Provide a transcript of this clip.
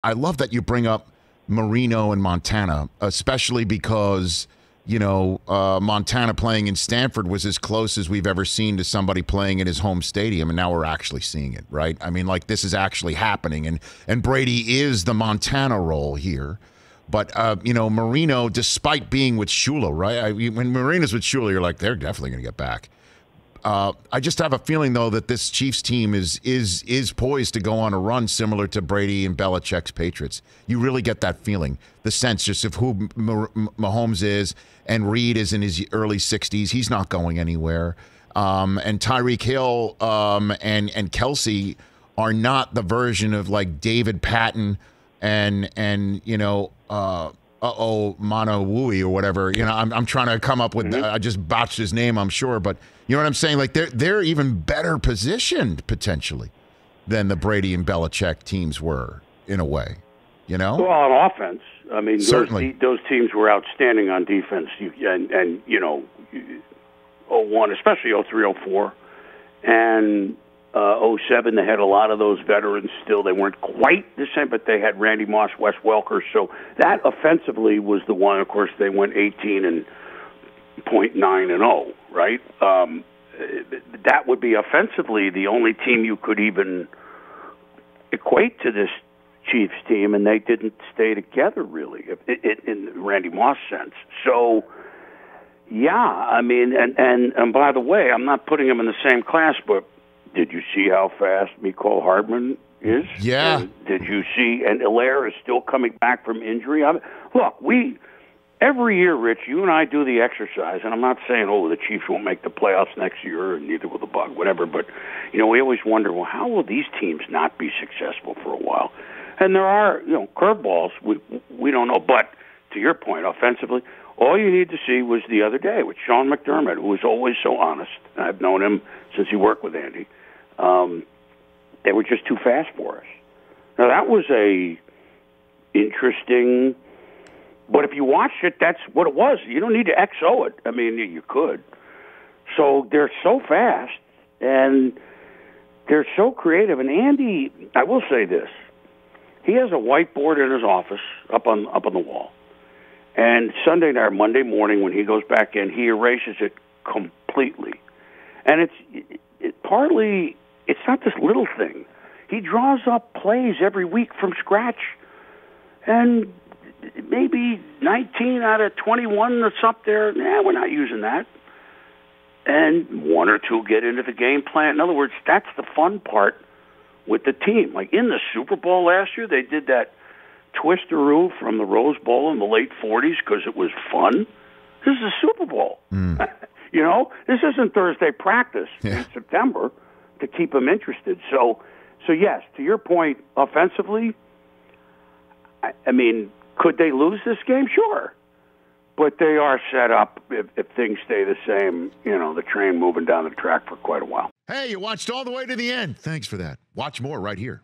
I love that you bring up Marino and Montana, especially because, Montana playing in Stanford was as close as we've ever seen to somebody playing in his home stadium, and now we're actually seeing it, right? I mean, like, this is actually happening, and Brady is the Montana role here. But, Marino, despite being with Shula, right? When Marino's with Shula, you're like, they're definitely going to get back. I just have a feeling, though, that this Chiefs team is poised to go on a run similar to Brady and Belichick's Patriots. You really get that feeling, the sense just of who Mahomes is, and Reed is in his early 60s. He's not going anywhere. And Tyreek Hill and Kelsey are not the version of, like, David Patton and Manawui or whatever. I'm trying to come up with. I just botched his name, I'm sure, but you know what I'm saying. Like they're even better positioned potentially than the Brady and Belichick teams were in a way. Well, on offense, I mean, certainly those teams were outstanding on defense, and 01, especially 03, 04, and 07, they had a lot of those veterans still. They weren't quite the same, but they had Randy Moss, Wes Welker. So that offensively was the one. Of course, they went 18.9-0, right? That would be offensively the only team you could even equate to this Chiefs team, and they didn't stay together really in Randy Moss sense. So, yeah, I mean, and by the way, I'm not putting them in the same class, but did you see how fast Mecole Hardman is? Yeah. And did you see? And Hilaire is still coming back from injury. Look, every year, Rich, you and I do the exercise, and I'm not saying, the Chiefs won't make the playoffs next year, and neither will the Bucs, whatever. But we always wonder, well, how will these teams not be successful for a while? And there are, curveballs. We don't know. But to your point, offensively, all you need to see was the other day with Sean McDermott, who was always so honest. I've known him since he worked with Andy. They were just too fast for us. Now, that was a interesting, but if you watched it, that's what it was. You don't need to XO it. I mean, you could. So they're so fast, and they're so creative. And Andy, I will say this, he has a whiteboard in his office up on the wall. And Sunday night or Monday morning when he goes back in, he erases it completely. And partly, it's not this little thing. He draws up plays every week from scratch. And maybe 19 out of 21 that's up there, we're not using that. And one or two get into the game plan. In other words, that's the fun part with the team. Like in the Super Bowl last year, they did that twisteroo from the Rose Bowl in the late 40s because it was fun. This is a Super Bowl. This isn't Thursday practice in September to keep them interested. So yes, to your point, offensively, I mean, could they lose this game? Sure. But they are set up, if things stay the same, the train moving down the track for quite a while. Hey, you watched all the way to the end. Thanks for that. Watch more right here.